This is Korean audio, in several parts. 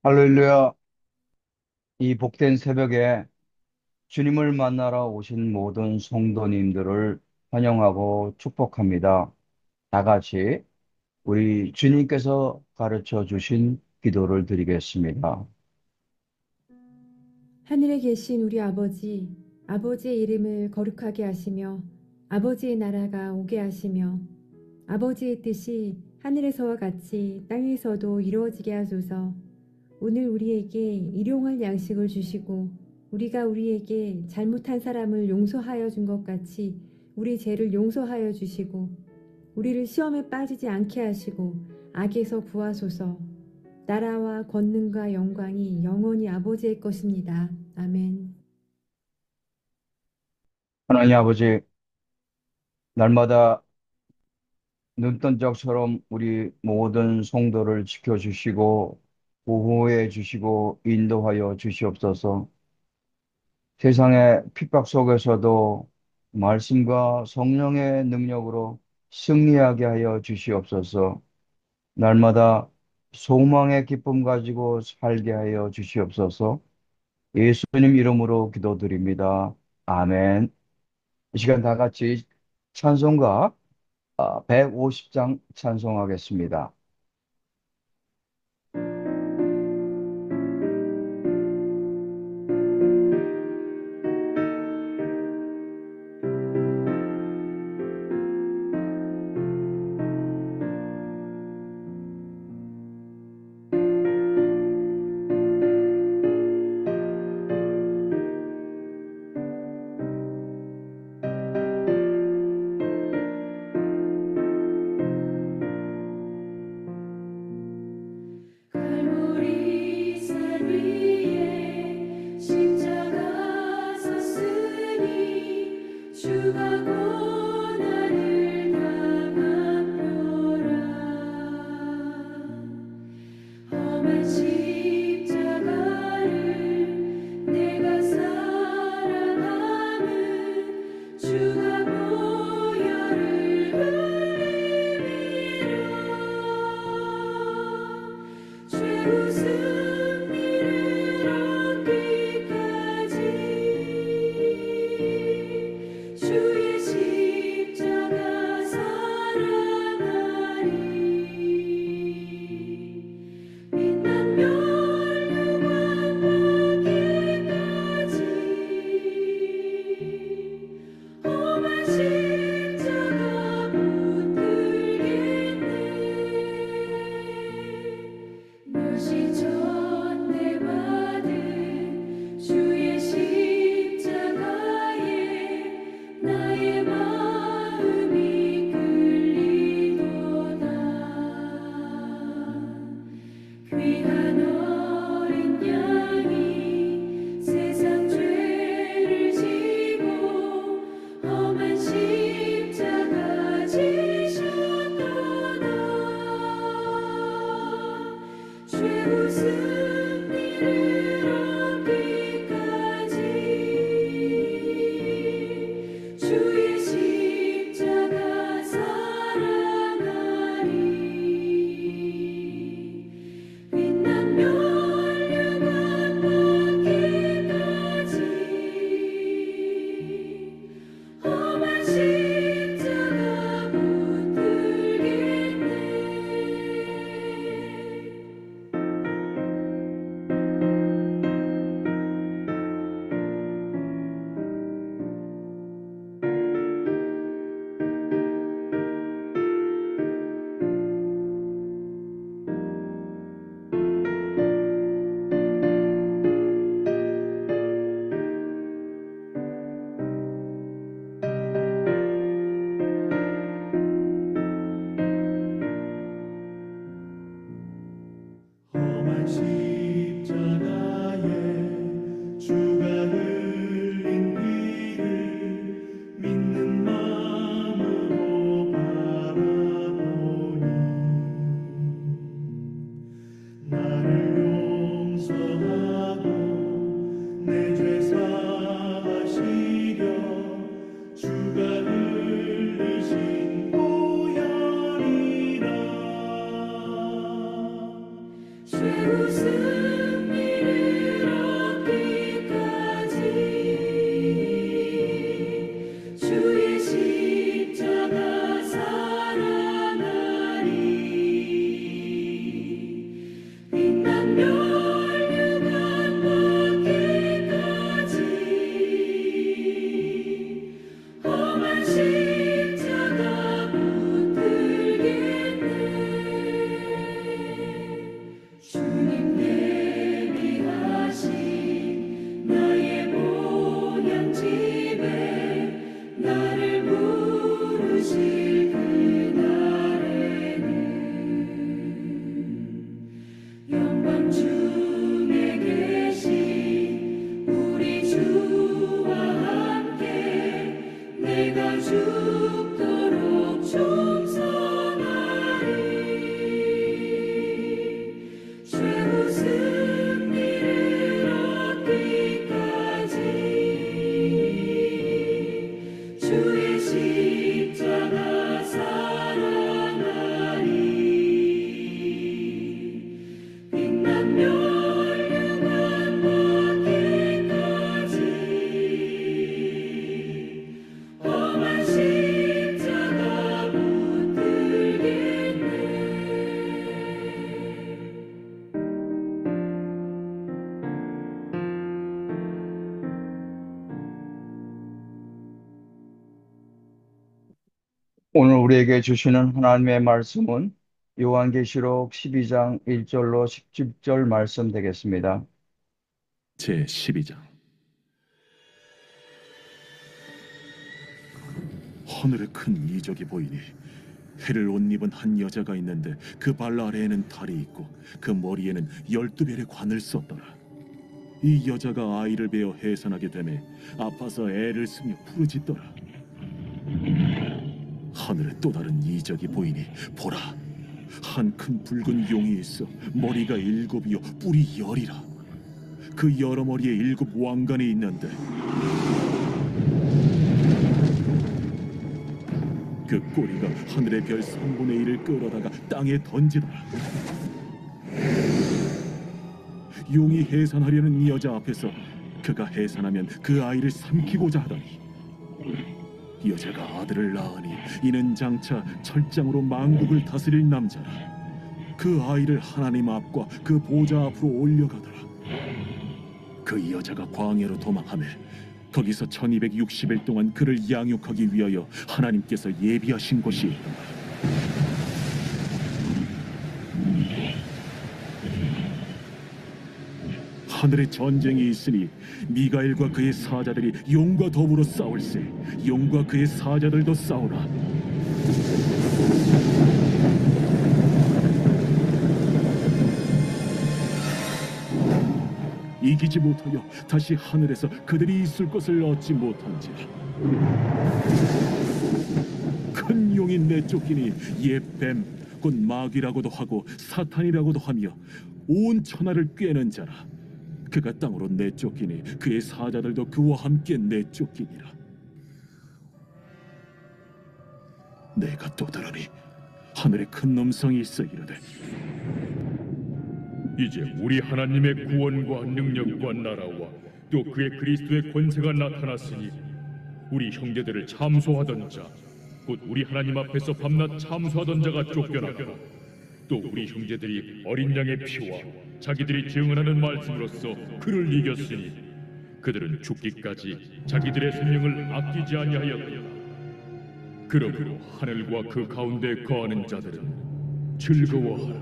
할렐루야. 이 복된 새벽에 주님을 만나러 오신 모든 성도님들을 환영하고 축복합니다. 다 같이 우리 주님께서 가르쳐 주신 기도를 드리겠습니다. 하늘에 계신 우리 아버지, 아버지의 이름을 거룩하게 하시며 아버지의 나라가 오게 하시며 아버지의 뜻이 하늘에서와 같이 땅에서도 이루어지게 하소서. 오늘 우리에게 일용할 양식을 주시고 우리가 우리에게 잘못한 사람을 용서하여 준 것 같이 우리 죄를 용서하여 주시고 우리를 시험에 빠지지 않게 하시고 악에서 구하소서. 나라와 권능과 영광이 영원히 아버지의 것입니다. 아멘. 하나님 아버지, 날마다 눈뜬 적처럼 우리 모든 성도를 지켜주시고 보호해 주시고 인도하여 주시옵소서. 세상의 핍박 속에서도 말씀과 성령의 능력으로 승리하게 하여 주시옵소서. 날마다 소망의 기쁨 가지고 살게 하여 주시옵소서. 예수님 이름으로 기도드립니다. 아멘. 이 시간 다 같이 찬송가 150장 찬송하겠습니다. 갈보리산 위에 십자가 섰으니 주가 고난을 당한 표라. 험한 십자가를 내가 사랑함은 주가 보혈을 흘림이라. 죄우 승리를 얻기까지 주의 십자가 사랑하리. 빛난 멸류관 받기까지 험한 십자가 붙들겠네. 멸시 전에 받은 주의 십자가에 나의 마음이 끌리도다. 귀한 어린 양이 세상 죄를 지고 험한 십자가 지셨도다. 죄우 승리를 얻기까지 주의 십자가 사랑하리. 빛난 멸류관 받기까지 험한 십자가 붙들겠네. 험한 십자가에 주가 흘린 피를 믿는 마음으로 바라보니 나를 용서하고 내 죄 사하시려 주가 흘리신 보혈이라. 죄우 승리를 오늘 우리에게 주시는 하나님의 말씀은 요한계시록 12장 1절로 17절 말씀 되겠습니다. 제 12장. 하늘에 큰 이적이 보이니 해를 옷 입은 한 여자가 있는데 그 발 아래에는 달이 있고 그 머리에는 12별의 관을 썼더라. 이 여자가 아이를 베어 해산하게 되매 아파서 애를 쓰며 부르짖더라. 하늘에 또 다른 이적이 보이니 보라, 한 큰 붉은 용이 있어 머리가 7이요 뿔이 10이라. 그 여러 머리에 7왕관이 있는데 그 꼬리가 하늘의 별 3분의 1을 끌어다가 땅에 던지더라. 용이 해산하려는 이 여자 앞에서 그가 해산하면 그 아이를 삼키고자 하더니 여자가 아들을 낳으니 이는 장차 철장으로 만국을 다스릴 남자라. 그 아이를 하나님 앞과 그 보좌 앞으로 올려가더라. 그 여자가 광야로 도망하며 거기서 1260일 동안 그를 양육하기 위하여 하나님께서 예비하신 곳이 있더라. 하늘에 전쟁이 있으니 미가엘과 그의 사자들이 용과 더불어 싸울세. 용과 그의 사자들도 싸우라. 이기지 못하여 다시 하늘에서 그들이 있을 것을 얻지 못한지라. 큰 용이 내쫓기니 옛 뱀, 곧 마귀라고도 하고 사탄이라고도 하며 온 천하를 꿰는 자라. 그가 땅으로 내쫓기니 그의 사자들도 그와 함께 내쫓기니라. 내가 또 들으니 하늘에 큰 음성이 있어 이르되, 이제 우리 하나님의 구원과 능력과 나라와 또 그의 그리스도의 권세가 나타났으니 우리 형제들을 참소하던 자, 곧 우리 하나님 앞에서 밤낮 참소하던 자가 쫓겨나고 또 우리 형제들이 어린 양의 피와 자기들이 증언하는 말씀으로써 그를 이겼으니 그들은 죽기까지 자기들의 생명을 아끼지 아니하였다. 그러므로 하늘과 그 가운데 거하는 자들은 즐거워하라.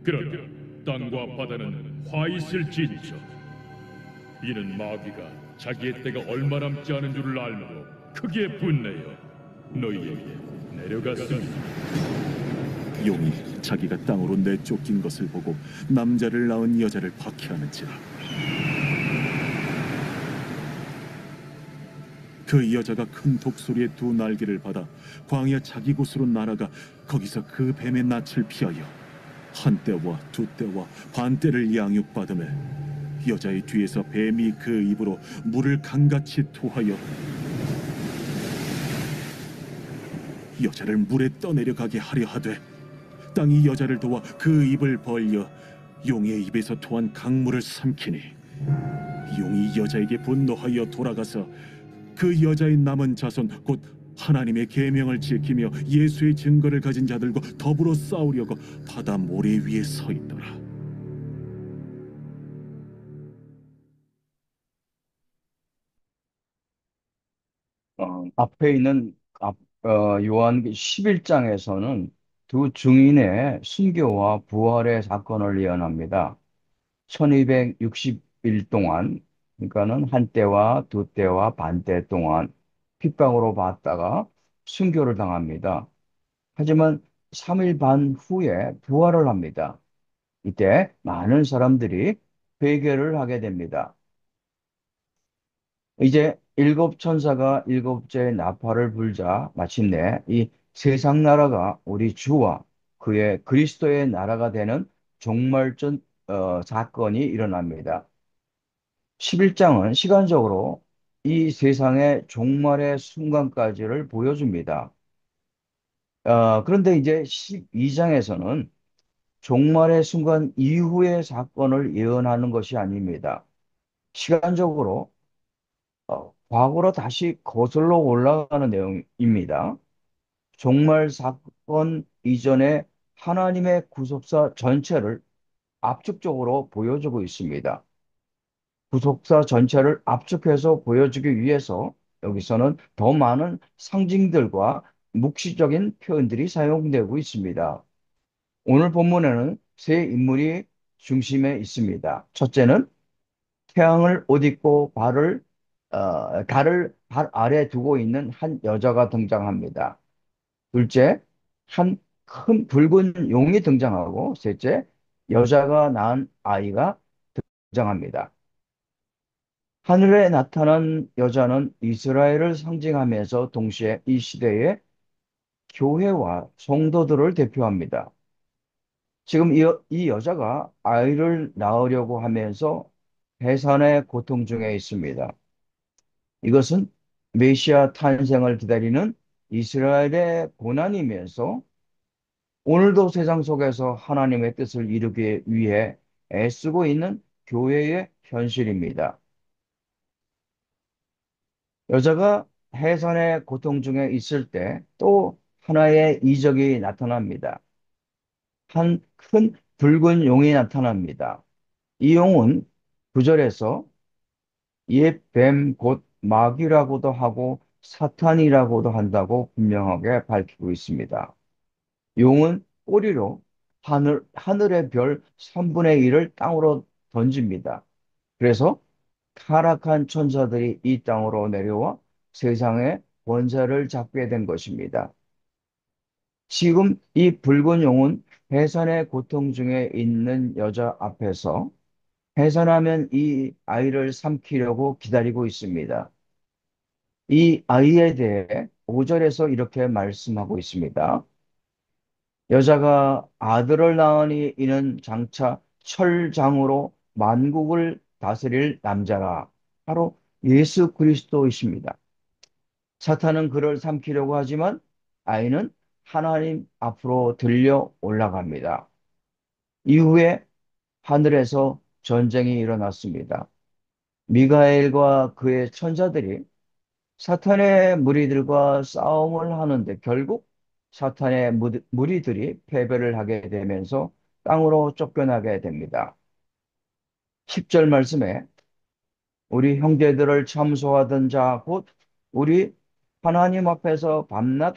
그러나 땅과 바다는 화 있을진저. 이는 마귀가 자기의 때가 얼마 남지 않은 줄을 알므로 크게 분내어 너희에게 내려갔습니다. 용이 자기가 땅으로 내쫓긴 것을 보고 남자를 낳은 여자를 박해하는지라. 그 여자가 큰 독소리의 두 날개를 받아 광야 자기 곳으로 날아가 거기서 그 뱀의 낯을 피하여 한때와 두때와 반때를 양육받으며 여자의 뒤에서 뱀이 그 입으로 물을 강같이 토하여 여자를 물에 떠내려가게 하려 하되 땅이 여자를 도와 그 입을 벌려 용의 입에서 토한 강물을 삼키니 용이 여자에게 분노하여 돌아가서 그 여자의 남은 자손 곧 하나님의 계명을 지키며 예수의 증거를 가진 자들과 더불어 싸우려고 바다 모래 위에 서 있더라. 앞에 있는 요한 11장에서는 두 증인의 순교와 부활의 사건을 예언합니다. 1260일 동안, 그러니까는 한때와 두때와 반때 동안 핍박으로 받다가 순교를 당합니다. 하지만 3일 반 후에 부활을 합니다. 이때 많은 사람들이 회개를 하게 됩니다. 이제 일곱 천사가 일곱째 나팔을 불자 마침내 이 세상 나라가 우리 주와 그의 그리스도의 나라가 되는 종말전 사건이 일어납니다. 11장은 시간적으로 이 세상의 종말의 순간까지를 보여줍니다. 그런데 이제 12장에서는 종말의 순간 이후의 사건을 예언하는 것이 아닙니다. 시간적으로 과거로 다시 거슬러 올라가는 내용입니다. 종말 사건 이전에 하나님의 구속사 전체를 압축적으로 보여주고 있습니다. 구속사 전체를 압축해서 보여주기 위해서 여기서는 더 많은 상징들과 묵시적인 표현들이 사용되고 있습니다. 오늘 본문에는 세 인물이 중심에 있습니다. 첫째는 태양을 옷 입고 달을 발 아래 두고 있는 한 여자가 등장합니다. 둘째, 한 큰 붉은 용이 등장하고, 셋째, 여자가 낳은 아이가 등장합니다. 하늘에 나타난 여자는 이스라엘을 상징하면서 동시에 이 시대의 교회와 성도들을 대표합니다. 지금 이 여자가 아이를 낳으려고 하면서 해산의 고통 중에 있습니다. 이것은 메시아 탄생을 기다리는 이스라엘의 고난이면서 오늘도 세상 속에서 하나님의 뜻을 이루기 위해 애쓰고 있는 교회의 현실입니다. 여자가 해산의 고통 중에 있을 때 또 하나의 이적이 나타납니다. 한 큰 붉은 용이 나타납니다. 이 용은 구절에서 옛 뱀 곧 마귀라고도 하고 사탄이라고도 한다고 분명하게 밝히고 있습니다. 용은 꼬리로 하늘의 별 3분의 1을 땅으로 던집니다. 그래서 타락한 천사들이 이 땅으로 내려와 세상의 권세를 잡게 된 것입니다. 지금 이 붉은 용은 해산의 고통 중에 있는 여자 앞에서 해산하면 이 아이를 삼키려고 기다리고 있습니다. 이 아이에 대해 5절에서 이렇게 말씀하고 있습니다. 여자가 아들을 낳으니 이는 장차 철장으로 만국을 다스릴 남자라. 바로 예수 그리스도이십니다. 사탄은 그를 삼키려고 하지만 아이는 하나님 앞으로 들려 올라갑니다. 이후에 하늘에서 전쟁이 일어났습니다. 미가엘과 그의 천사들이 사탄의 무리들과 싸움을 하는데 결국 사탄의 무리들이 패배를 하게 되면서 땅으로 쫓겨나게 됩니다. 10절 말씀에 우리 형제들을 참소하던 자, 곧 우리 하나님 앞에서 밤낮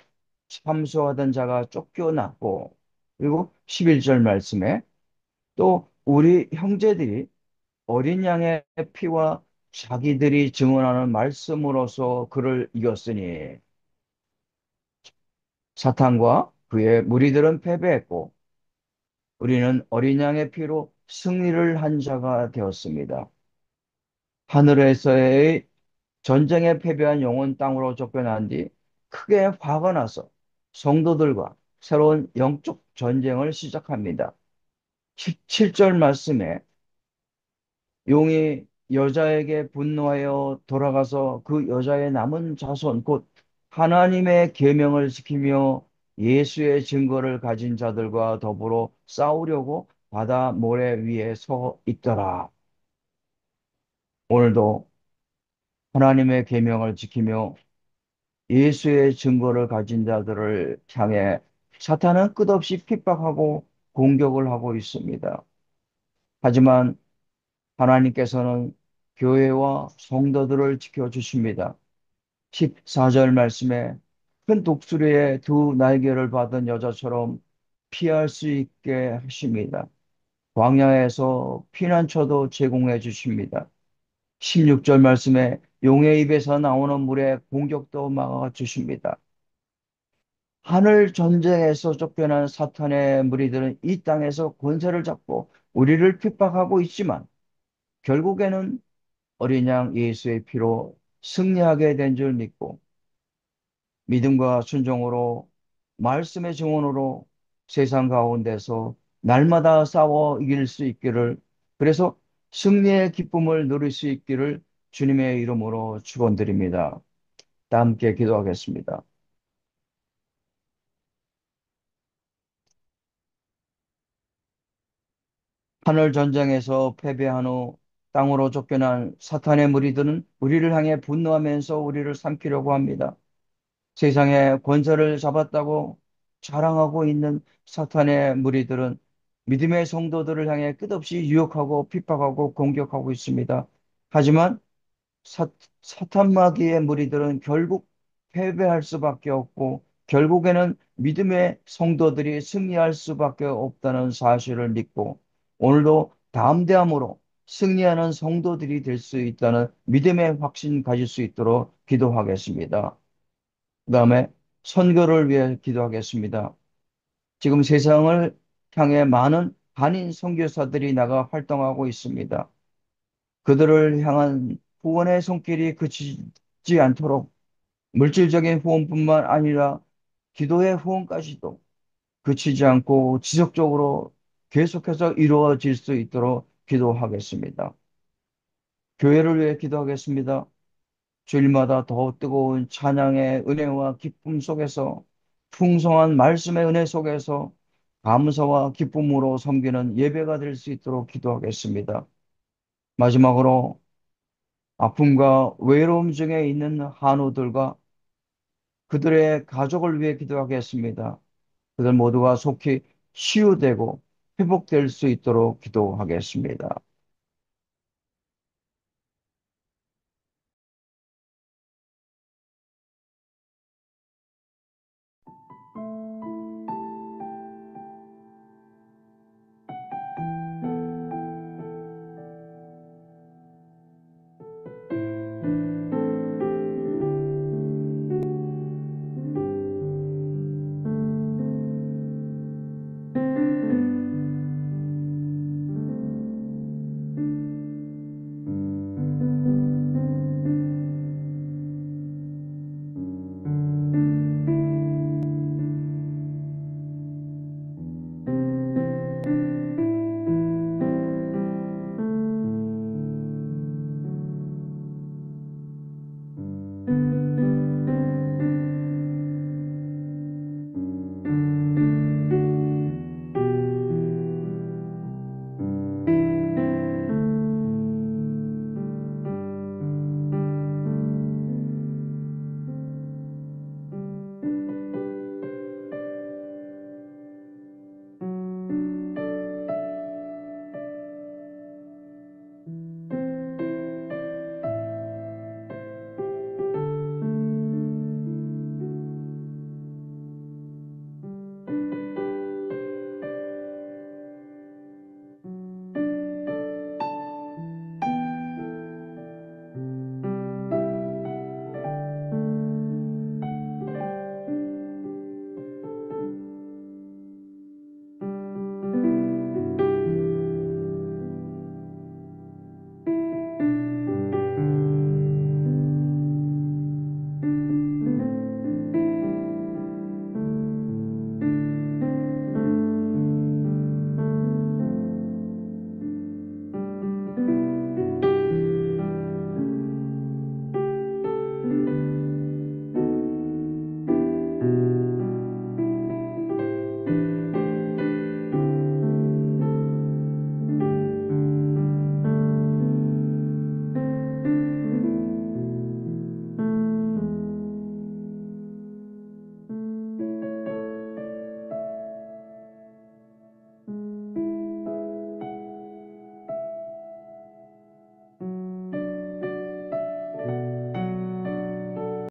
참소하던 자가 쫓겨났고, 그리고 11절 말씀에 또 우리 형제들이 어린 양의 피와 자기들이 증언하는 말씀으로서 그를 이겼으니 사탄과 그의 무리들은 패배했고 우리는 어린 양의 피로 승리를 한 자가 되었습니다. 하늘에서의 전쟁에 패배한 영혼 땅으로 쫓겨난 뒤 크게 화가 나서 성도들과 새로운 영적 전쟁을 시작합니다. 17절 말씀에 용이 여자에게 분노하여 돌아가서 그 여자의 남은 자손 곧 하나님의 계명을 지키며 예수의 증거를 가진 자들과 더불어 싸우려고 바다 모래 위에 서 있더라. 오늘도 하나님의 계명을 지키며 예수의 증거를 가진 자들을 향해 사탄은 끝없이 핍박하고 공격을 하고 있습니다. 하지만 하나님께서는 교회와 성도들을 지켜주십니다. 14절 말씀에 큰 독수리의 두 날개를 받은 여자처럼 피할 수 있게 하십니다. 광야에서 피난처도 제공해 주십니다. 16절 말씀에 용의 입에서 나오는 물의 공격도 막아 주십니다. 하늘 전쟁에서 쫓겨난 사탄의 무리들은 이 땅에서 권세를 잡고 우리를 핍박하고 있지만 결국에는 어린 양 예수의 피로 승리하게 된 줄 믿고 믿음과 순종으로 말씀의 증언으로 세상 가운데서 날마다 싸워 이길 수 있기를 그래서 승리의 기쁨을 누릴 수 있기를 주님의 이름으로 축원드립니다. 다 함께 기도하겠습니다. 하늘 전쟁에서 패배한 후 땅으로 쫓겨난 사탄의 무리들은 우리를 향해 분노하면서 우리를 삼키려고 합니다. 세상의 권세를 잡았다고 자랑하고 있는 사탄의 무리들은 믿음의 성도들을 향해 끝없이 유혹하고 핍박하고 공격하고 있습니다. 하지만 사, 사탄 마귀의 무리들은 결국 패배할 수밖에 없고 결국에는 믿음의 성도들이 승리할 수밖에 없다는 사실을 믿고 오늘도 담대함으로 승리하는 성도들이 될 수 있다는 믿음의 확신 가질 수 있도록 기도하겠습니다. 그 다음에 선교를 위해 기도하겠습니다. 지금 세상을 향해 많은 한인 선교사들이 나가 활동하고 있습니다. 그들을 향한 후원의 손길이 그치지 않도록 물질적인 후원뿐만 아니라 기도의 후원까지도 그치지 않고 지속적으로 계속해서 이루어질 수 있도록 기도하겠습니다. 교회를 위해 기도하겠습니다. 주일마다 더 뜨거운 찬양의 은혜와 기쁨 속에서 풍성한 말씀의 은혜 속에서 감사와 기쁨으로 섬기는 예배가 될 수 있도록 기도하겠습니다. 마지막으로 아픔과 외로움 중에 있는 한우들과 그들의 가족을 위해 기도하겠습니다. 그들 모두가 속히 치유되고 회복될 수 있도록 기도하겠습니다.